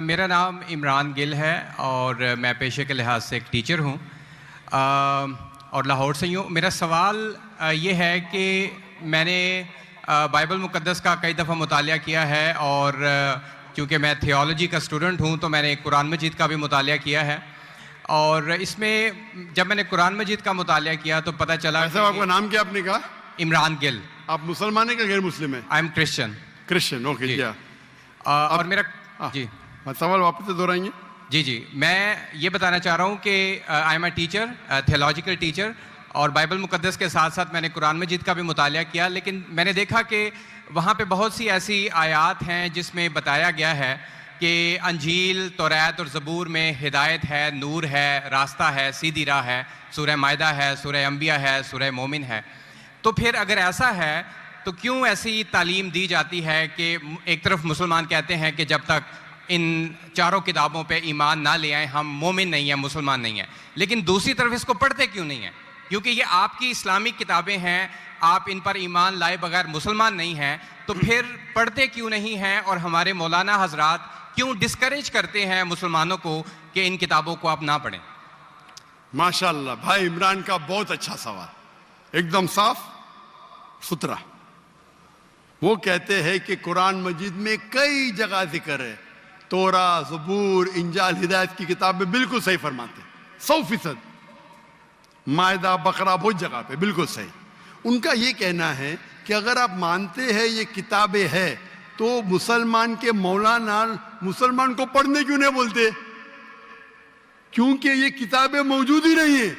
मेरा नाम इमरान गिल है और मैं पेशे के लिहाज से एक टीचर हूँ और लाहौर से ही हूँ। मेरा सवाल ये है कि मैंने बाइबल मुक़द्दस का कई दफ़ा मुतालिया किया है और क्योंकि मैं थियोलॉजी का स्टूडेंट हूँ तो मैंने कुरान मजीद का भी मुतालिया किया है और इसमें जब मैंने कुरान मजीद का मुतालिया किया तो पता चला। आपका नाम क्या आपने कहा? इमरान गिल। आप मुसलमान हैं कि गैर मुस्लिम हैं? I am Christian. Christian, okay. क्या और मेरा जी सवाल वापस से दोहराएंगे? जी मैं ये बताना चाह रहा हूँ कि I am a teacher, theological teacher, और बाइबल मुक़द्दस के साथ साथ मैंने कुरान मजीद का भी मुतालिया किया, लेकिन मैंने देखा कि वहाँ पे बहुत सी ऐसी आयात हैं जिसमें बताया गया है कि अंजील, तौरात और ज़बूर में हिदायत है, नूर है, रास्ता है, सीधी राह है। सूरह मायदा है, सूरह अंबिया है, सूरह मोमिन है। तो फिर अगर ऐसा है तो क्यों ऐसी तालीम दी जाती है कि एक तरफ मुसलमान कहते हैं कि जब तक इन चारों किताबों पे ईमान ना ले आए हम मोमिन नहीं हैं, मुसलमान नहीं हैं, लेकिन दूसरी तरफ इसको पढ़ते क्यों नहीं हैं? क्योंकि ये आपकी इस्लामिक किताबें हैं, आप इन पर ईमान लाए बगैर मुसलमान नहीं हैं, तो फिर पढ़ते क्यों नहीं हैं? और हमारे मौलाना हजरात क्यों डिस्करेज करते हैं मुसलमानों को कि इन किताबों को आप ना पढ़ें? माशाल्लाह, भाई इमरान का बहुत अच्छा सवाल, एकदम साफ सुथरा। वो कहते हैं कि कुरान मजीद में कई जगह जिक्र है, तोरा, ज़बूर, इंजाल, हिदायत की किताबें बिल्कुल सही फरमाते, 100%। मायदा, बकरा, बहुत जगह पे बिल्कुल सही। उनका ये कहना है कि अगर आप मानते हैं ये किताबें हैं तो मुसलमान के मौलाना मुसलमान को पढ़ने क्यों नहीं बोलते? क्योंकि ये किताबें मौजूद ही नहीं है।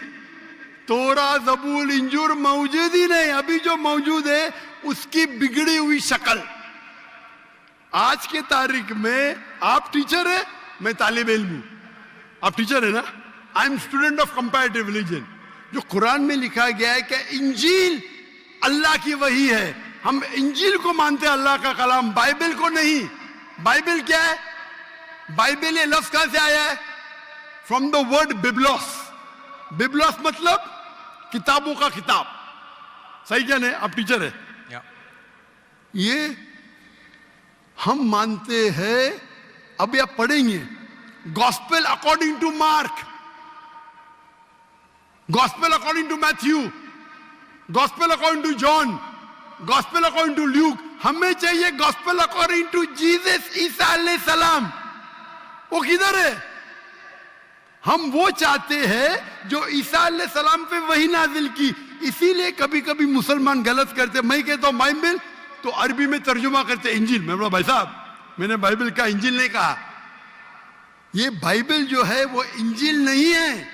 तोरा, ज़बूर, इंजूर मौजूद ही नहीं। अभी जो मौजूद है उसकी बिगड़ी हुई शक्ल। आज के तारीख में आप टीचर है, मैं तालिब इल्म हूं। आप टीचर है ना? I am student of comparative religion. जो कुरान में लिखा गया है कि इंजील अल्लाह की वही है, हम इंजील को मानते हैं, अल्लाह का कलाम, बाइबल को नहीं। बाइबल क्या है? बाइबल ये लफ्ज कहां से आया है? From the word biblos. Biblos मतलब किताबों का किताब। सही क्या नहीं? आप टीचर है। ये हम मानते हैं। अब आप पढ़ेंगे gospel according to Mark, gospel according to Matthew, gospel according to John, gospel according to Luke. हमें चाहिए गॉस्पेल अकॉर्डिंग टू जीसस ईसा अलैहि सलाम। वो किधर है? हम वो चाहते हैं जो ईसा अलैहि सलाम पे वही नाजिल की। इसीलिए कभी कभी मुसलमान गलत करते। मैं कहता हूं बाइबल तो अरबी में तर्जुमा करते इंजील। मैं बोला भाई साहब मैंने बाइबल का इंजील नहीं कहा। ये बाइबल जो है वो इंजील नहीं है।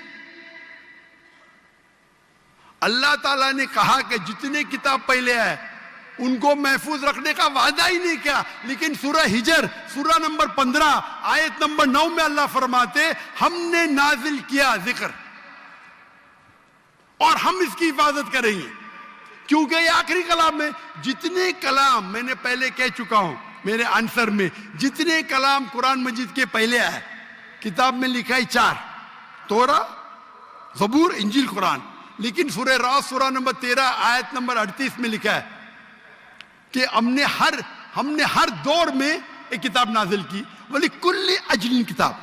अल्लाह ताला ने कहा कि जितने किताब पहले है उनको महफूज रखने का वादा ही नहीं किया, लेकिन सूरह हिजर सूरह नंबर 15 आयत नंबर 9 में अल्लाह फरमाते हमने नाजिल किया जिक्र और हम इसकी हिफाजत करेंगे, क्योंकि ये आखिरी कलाम में। जितने कलाम मैंने पहले कह चुका हूं मेरे आंसर में, जितने कलाम कुरान मजीद के पहले आए किताब में लिखा है 4, तोरा, ज़बूर, इंजील, कुरान। लेकिन सूरह रात सूरह नंबर 13 आयत नंबर 38 में लिखा है कि हमने हर दौर में एक किताब नाजिल की, बोली कुल्ली अजलिन किताब,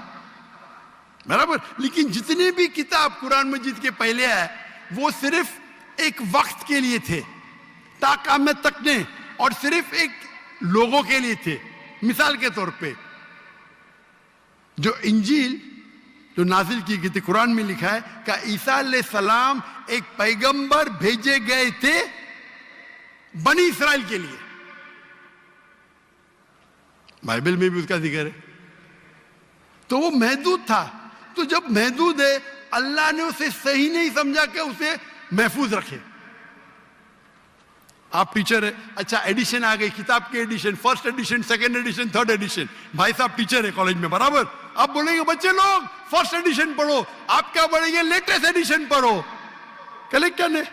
बराबर। लेकिन जितने भी किताब कुरान मजीद के पहले आए वो सिर्फ एक वक्त के लिए थे, ताक़यामत तक ने, और सिर्फ एक लोगों के लिए थे। मिसाल के तौर पे जो इंजील जो नाजिल की गई थी कुरान में लिखा है कि ईसा अलैहि सलाम एक पैगंबर भेजे गए थे बनी इस्राइल के लिए। बाइबल में भी उसका जिक्र है। तो वो महदूद था। तो जब महदूद है अल्लाह ने उसे सही नहीं समझा कि उसे महफूज रखे। आप टीचर है, अच्छा एडिशन आ गई, किताब की edition, first edition, second edition, third edition. भाई साहब टीचर है कॉलेज में, बराबर। आप बोलेंगे बच्चे लोग फर्स्ट एडिशन पढ़ो, आप क्या बोलेंगे लेटेस्ट एडिशन पढ़ो। कलेक्टर ने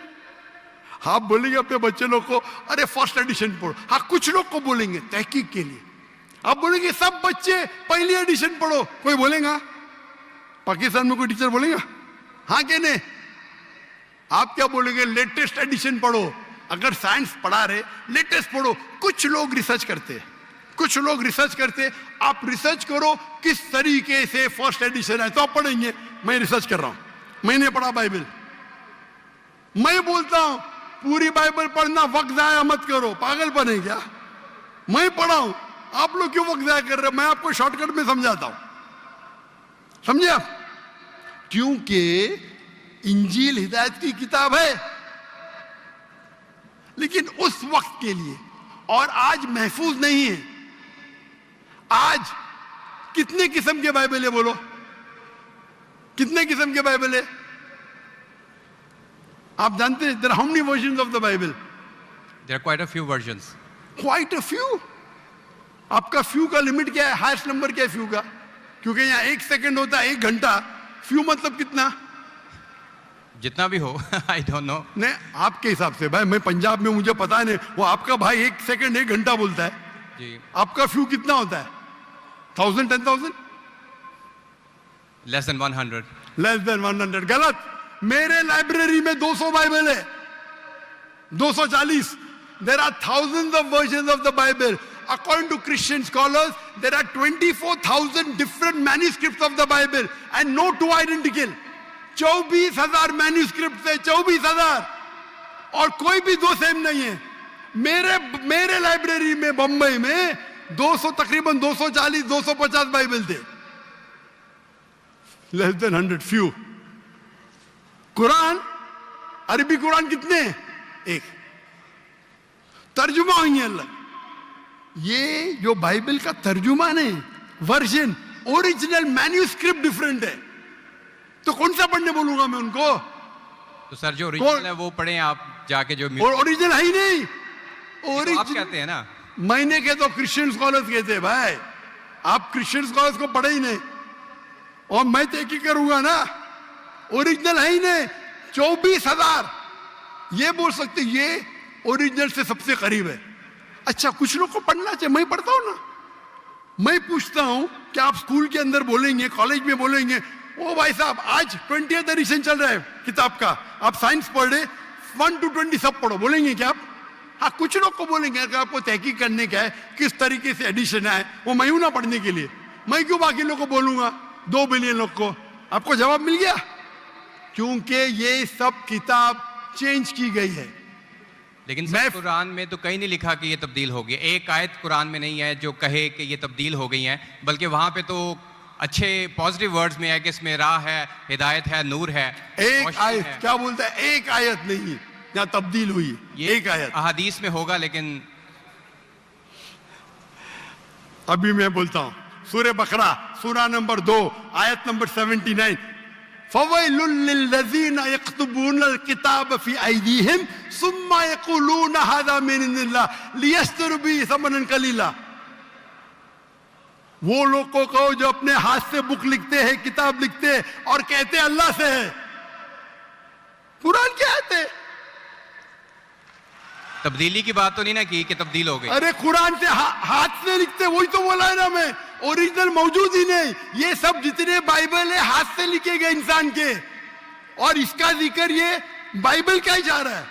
आप बोलेंगे अपने बच्चे लोग को अरे फर्स्ट एडिशन पढ़ो। हाँ कुछ लोग को बोलेंगे तहकीक के लिए। आप बोलेंगे सब बच्चे पहली एडिशन पढ़ो, कोई बोलेगा? पाकिस्तान में कोई टीचर बोलेगा? हाँ कि नहीं? आप क्या बोलेंगे? लेटेस्ट एडिशन पढ़ो। अगर साइंस पढ़ा रहे लेटेस्ट पढ़ो। कुछ लोग रिसर्च करते हैं, कुछ लोग रिसर्च करते, आप रिसर्च करो किस तरीके से फर्स्ट एडिशन है तो आप पढ़ेंगे। मैं रिसर्च कर रहा हूं, मैंने पढ़ा बाइबल। मैं बोलता हूं पूरी बाइबल पढ़ना वक्त जाया मत करो, पागलपन है क्या? मैं पढ़ा हूं, आप लोग क्यों वक्त जाया कर रहे हो? मैं आपको शॉर्टकट में समझाता हूं, समझे आप? क्योंकि इंजील हिदायत की किताब है, लेकिन उस वक्त के लिए, और आज महफूज नहीं है। आज कितने किस्म के बाइबल है? बोलो, कितने किस्म के बाइबल है? आप जानते हैं there are how many versions of the Bible? There are quite a few versions. Quite a few. आपका फ्यू का लिमिट क्या है? हाईएस्ट नंबर क्या है फ्यू का? क्योंकि यहाँ 1 सेकंड होता है 1 घंटा, फ्यू मतलब कितना? जितना भी हो आई डोंट नो। नहीं, आपके हिसाब से भाई, मैं पंजाब में, मुझे पता नहीं, वो आपका भाई 1 सेकंड 1 घंटा बोलता है जी। आपका फ्यू कितना होता है? 1000, 10,000? Less than 100। Less than 100। गलत। मेरे लाइब्रेरी में 200 बाइबल है, 240। There are thousands of versions of the Bible. According to Christian scholars, there are 24,000 different manuscripts of the Bible and no two identical. 24,000 manuscript है, 24,000, और कोई भी दो सेम नहीं है। मेरे लाइब्रेरी में बंबई में 200, तकरीबन 240, 250 बाइबल थे। Less than 100, few. कुरान, अरबी कुरान कितने हैं? 1। तर्जुमा हुई है अलग। ये जो बाइबल का तर्जुमा है, वर्जन, ओरिजिनल मैन्यूस्क्रिप्ट डिफरेंट है। तो कौन सा पढ़ने बोलूंगा मैं उनको? तो सर जो ओरिजिनल है वो पढ़े आप जाके, जो ओरिजिनल है ही नहीं। तो आप कहते हैं ना, मैंने कहता हूं, क्रिश्चियन स्कॉलर्स कहते हैं भाई, आप क्रिश्चियन स्कॉलर्स को पढ़े ही नहीं, और मैं तहकीक करूंगा ना, ओरिजिनल है ही नहीं। 24,000 ये बोल सकते ये ओरिजिनल से सबसे करीब है। अच्छा, कुछ लोग को पढ़ना चाहिए, मैं पढ़ता हूं ना। मैं पूछता हूं कि आप स्कूल के अंदर बोलेंगे, कॉलेज में बोलेंगे, ओ भाई साहब आज 20th एडिशन चल रहा है किताब का, आप साइंस पढ़ रहे, 1 to 20 सब पढ़ो, बोलेंगे क्या आप? हाँ, कुछ लोग को बोलेंगे। अगर आपको तहकीक करने का है किस तरीके से एडिशन है, वो मैं हूं ना पढ़ने के लिए, मैं क्यों बाकी लोग को बोलूंगा, 2 बिलियन लोग को? आपको जवाब मिल गया। क्योंकि ये सब किताब चेंज की गई है। लेकिन सर कुरान में तो कहीं नहीं लिखा कि ये तब्दील हो गई। एक आयत कुरान में नहीं है जो कहे कि ये तब्दील हो गई है, बल्कि वहां पे तो अच्छे पॉजिटिव वर्ड्स में है कि इसमें राह है, हिदायत है, नूर है। एक आयत क्या बोलता है? एक आयत नहीं यहाँ तब्दील हुई, ये एक आयत अहादीस में होगा। लेकिन अभी मैं बोलता हूं, सूरह बकरा, सूरा नंबर 2, आयत नंबर 79, फवैलुल लिल्लज़ीना यक्तुबून अल-किताब फी अयदीहिम सुम्मा यक़ूलून हाज़ा मिन इंदिल्लाह लियश्तरू बिही समनन कलीला। वो लोग को कहो जो अपने हाथ से बुक लिखते हैं, किताब लिखते हैं, और कहते हैं अल्लाह से है। कुरान क्या है? तब्दीली की बात तो नहीं ना की कि तब्दील हो गई। अरे कुरान से हाथ से लिखते, वही तो बोला है ना मैं, ओरिजिनल मौजूद ही नहीं। ये सब जितने बाइबल है हाथ से लिखे गए इंसान के, और इसका जिक्र ये बाइबल का ही जा रहा है।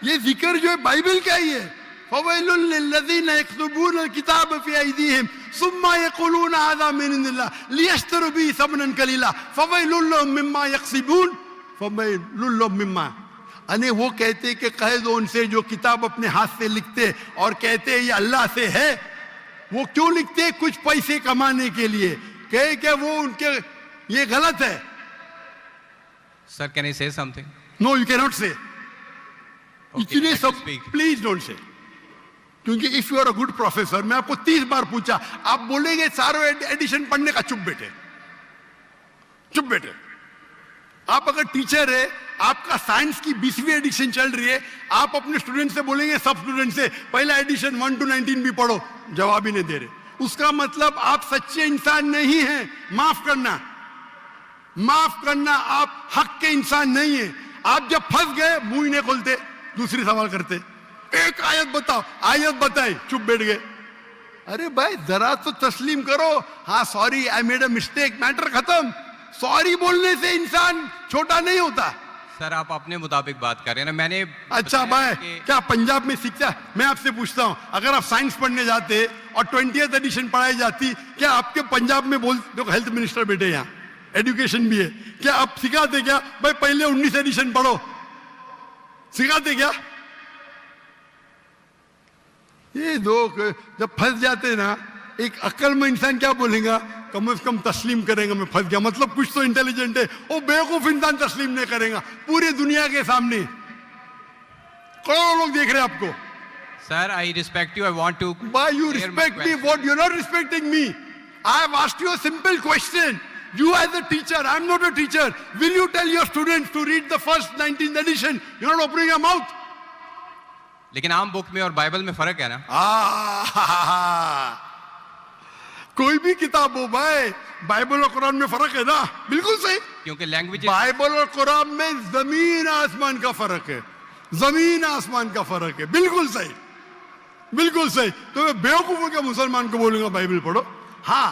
ये जिक्र जो है बाइबल का ही है। फवैलुल लिल्लज़ीना यक्तुबून अल-किताब फी अयदीहिम सुम्मा यक़ूलून हाज़ा मिन इंदिल्लाह लियश्तरू बिही समनन कलीला फवैलुल लहुम मिम्मा यक्सिबून फवैलुल लहुम मिम्मा। अने वो कहते कि कह दो उनसे जो किताब अपने हाथ से लिखते और कहते ये अल्लाह से है, वो क्यों लिखते? कुछ पैसे कमाने के लिए। कहे कि वो उनके, ये गलत है। Sir can I say something? No, you can not say. इतने सब speak. Please don't say. क्योंकि if you are a good professor, मैं आपको 30 बार पूछा, आप बोलेंगे सारों एडिशन पढ़ने का, चुप बैठे, चुप बैठे। आप अगर टीचर है, आपका साइंस की 20वीं एडिशन चल रही है, आप अपने स्टूडेंट से बोलेंगे, सब स्टूडेंट से पहला एडिशन 1 to 19 भी पढ़ो, जवाब ही नहीं दे रहे, उसका मतलब आप सच्चे इंसान नहीं हैं। माफ करना, माफ करना, आप हक के इंसान नहीं है। आप जब फंस गए मुंह ही नहीं खोलते, दूसरी सवाल करते, एक आयत बताओ, आयत बताई, चुप बैठ गए। अरे भाई जरा तो तस्लीम करो, हाँ sorry I made a mistake, matter खत्म। सॉरी बोलने से इंसान छोटा नहीं होता। सर आप अपने मुताबिक बात कर रहे हैं ना, मैंने अच्छा भाई, क्या पंजाब में सीखता है? मैं आपसे पूछता हूं, अगर आप साइंस पढ़ने जाते और 20th एडिशन पढ़ाई जाती, क्या आपके पंजाब में बोल, देखो हेल्थ मिनिस्टर बैठे यहाँ, एजुकेशन भी है, क्या आप सिखाते क्या भाई पहले 19 एडिशन पढ़ो? सिखाते क्या? ये लोग जब फंस जाते ना, एक अक्लमंद इंसान क्या बोलेगा, कम से कम तस्लीम करेंगे मैं फंस गया, मतलब कुछ तो इंटेलिजेंट है। वो बेवकूफ इंसान तस्लीम नहीं करेगा पूरी दुनिया के सामने, करोड़ों लोग देख रहे हैं आपको। Sir I respect you, I want to Why you respect me? What you're not respecting me? I have asked you a simple question. You as a teacher, I'm not a teacher. Will you tell your students to read the first 19th edition? You're not opening your mouth. लेकिन आम book में और Bible में फर्क है ना। कोई भी किताब हो भाई, बाइबल और कुरान में फर्क है ना? बिल्कुल सही, क्योंकि लैंग्वेज, बाइबल और कुरान में जमीन आसमान का फर्क है, जमीन आसमान का फर्क है। बिल्कुल सही, बिल्कुल सही। तो मैं बेवकूफों के मुसलमान को बोलूंगा बाइबल पढ़ो? हाँ,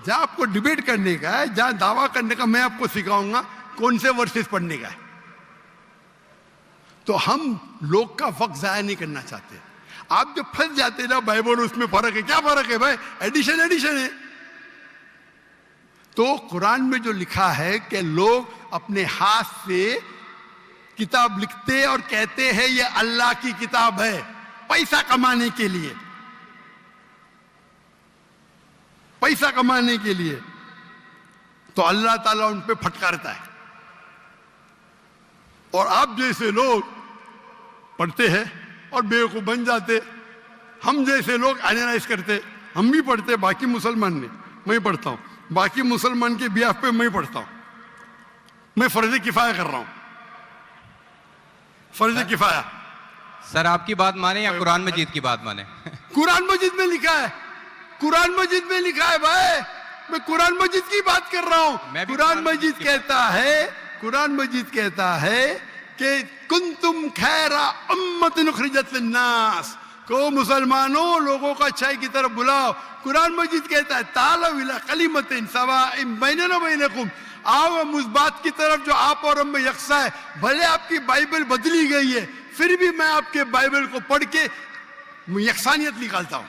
जहां आपको डिबेट करने का है, जहां दावा करने का, मैं आपको सिखाऊंगा कौन से वर्सेस पढ़ने का है। तो हम लोग का वक्त जाया नहीं करना चाहते। आप जो फंस जाते ना बाइबल, उसमें फर्क है। क्या फर्क है भाई? एडिशन एडिशन है। तो कुरान में जो लिखा है कि लोग अपने हाथ से किताब लिखते और कहते हैं ये अल्लाह की किताब है, पैसा कमाने के लिए, पैसा कमाने के लिए, तो अल्लाह ताला उन पे फटकारता है। और आप जैसे लोग पढ़ते हैं और बेवकूफ बन जाते, हम जैसे लोग एनालाइज करते, हम भी पढ़ते, बाकी मुसलमान ने, मैं पढ़ता हूं, बाकी मुसलमान के बिहाफ पे मैं पढ़ता हूं, मैं फर्ज किफाया कर रहा हूं, फर्ज किफाया। सर आपकी बात माने या कुरान मजीद की बात माने? कुरान मजीद में लिखा है, कुरान मजीद में लिखा है भाई, मैं कुरान मजीद की बात कर रहा हूं। कुरान मजीद कहता है, कुरान मजीद कहता है कि कुंतुम खैरा उम्मतिन उखरिजत लिन्नास, को मुसलमानों लोगों को अच्छाई की तरफ बुलाओ। कुरान मजीद कहता है तालौ इला कलिमतिन सवाइन बैनना व बैनकुम, आओ हम उस बात की तरफ जो आप और हम में यकसा है। भले आपकी बाइबल बदली गई है, फिर भी मैं आपके बाइबल को पढ़ के यकसानियत निकालता हूं,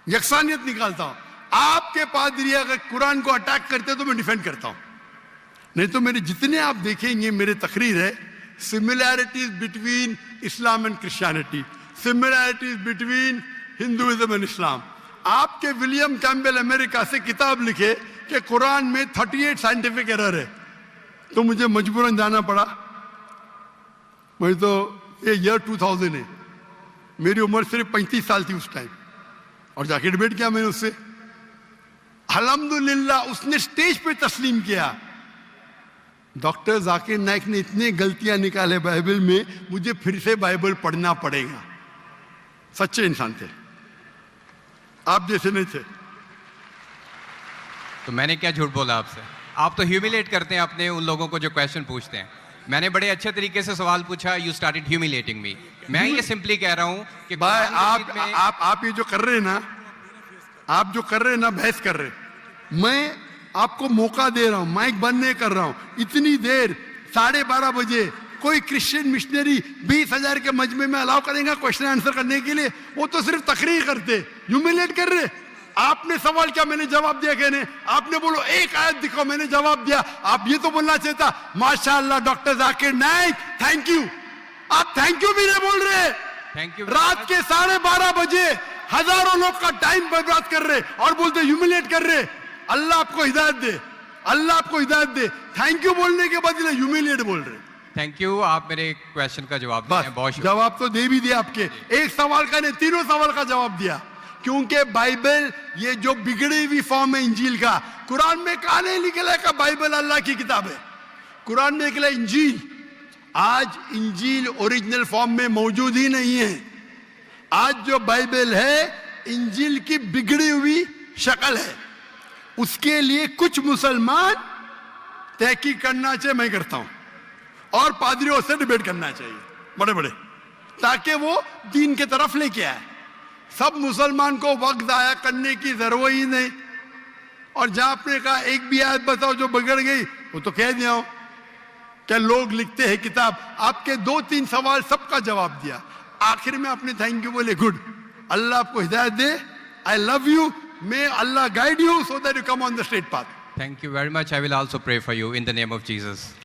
यकसानियत निकालता हूं। आपके पादरी अगर कुरान को अटैक करते तो मैं डिफेंड करता हूं, नहीं तो मेरे जितने आप देखेंगे मेरे तकरीर है, similarities between Islam and Christianity, similarities between Hinduism and Islam. आपके विलियम कैम्पबेल अमेरिका से किताब लिखे कि कुरान में 38 साइंटिफिक एरर है, तो मुझे मजबूरन जाना पड़ा। मैं तो ये ईयर 2000 है, मेरी उम्र सिर्फ 35 साल थी उस टाइम, और जाके डिबेट किया मैंने उससे। अल्हम्दुलिल्लाह उसने स्टेज पे तस्लीम किया। डॉक्टर जाकिर नाइक ने इतनी गलतियां निकाले बाइबल में, मुझे फिर से बाइबल पढ़ना पड़ेगा। सच्चे इंसान थे, आप जैसे नहीं थे। तो मैंने क्या झूठ बोला आपसे? आप तो ह्यूमिलेट करते हैं अपने उन लोगों को जो क्वेश्चन पूछते हैं। मैंने बड़े अच्छे तरीके से सवाल पूछा, यू स्टार्टेड ह्यूमिलेटिंग मी। मैं ये सिंपली कह रहा हूं कि भाई आप ये जो कर रहे हैं ना, आप जो कर रहे हैं ना, बहस कर रहे, मैं आपको मौका दे रहा हूं, माइक बंद नहीं कर रहा हूं। इतनी देर 12:30 बजे कोई क्रिश्चियन मिशनरी 20,000 के मजमे में अलाउ करेगा क्वेश्चन आंसर करने के लिए? वो तो सिर्फ तकरीर करते, ह्यूमिलेट कर रहे। आपने सवाल किया, मैंने जवाब दिया। कहने आपने बोलो एक आयत दिखाओ, मैंने जवाब दिया। आप ये तो बोलना चाहिए था माशाअल्लाह doctor Zakir Naik, thank you. आप थैंक यू भी नहीं बोल रहे। Thank you. रात के 12:30 बजे हजारों लोग का टाइम बर्बाद कर रहे और बोलते ह्यूमिलेट कर रहे। अल्लाह आपको हिदायत दे, अल्लाह आपको हिदायत दे। थैंक यू बोलने के बदले ह्यूमिलेट बोल रहे। थैंक यू, आप मेरे क्वेश्चन का जवाब दिए, बहुत जवाब तो दे भी दिया आपके, एक सवाल का नहीं, तीनों सवाल का जवाब दिया। क्योंकि बाइबल ये जो बिगड़ी हुई फॉर्म है इंजील का, कुरान में कहा नहीं निकला का बाइबल अल्लाह की किताब है। कुरान में निकला इंजील। आज इंजील ओरिजिनल फॉर्म में मौजूद ही नहीं है। आज जो बाइबल है इंजील की बिगड़ी हुई शक्ल है। उसके लिए कुछ मुसलमान तहकीक करना चाहिए, मैं करता हूं, और पादरियों से डिबेट करना चाहिए बड़े बड़े, ताकि वो दीन के तरफ लेके आए। सब मुसलमान को वक्त जाया करने की जरूरत ही नहीं। और जहां आपने कहा एक भी आयत बताओ जो बिगड़ गई, वो तो कह दिया, क्या लोग लिखते हैं किताब, आपके 2-3 सवाल सबका जवाब दिया, आखिर में आपने थैंक यू बोले, गुड, अल्लाह आपको हिदायत दे, आई लव यू, मे अल्लाह guide you so that you come on the straight path. Thank you very much. I will also pray for you in the name of Jesus.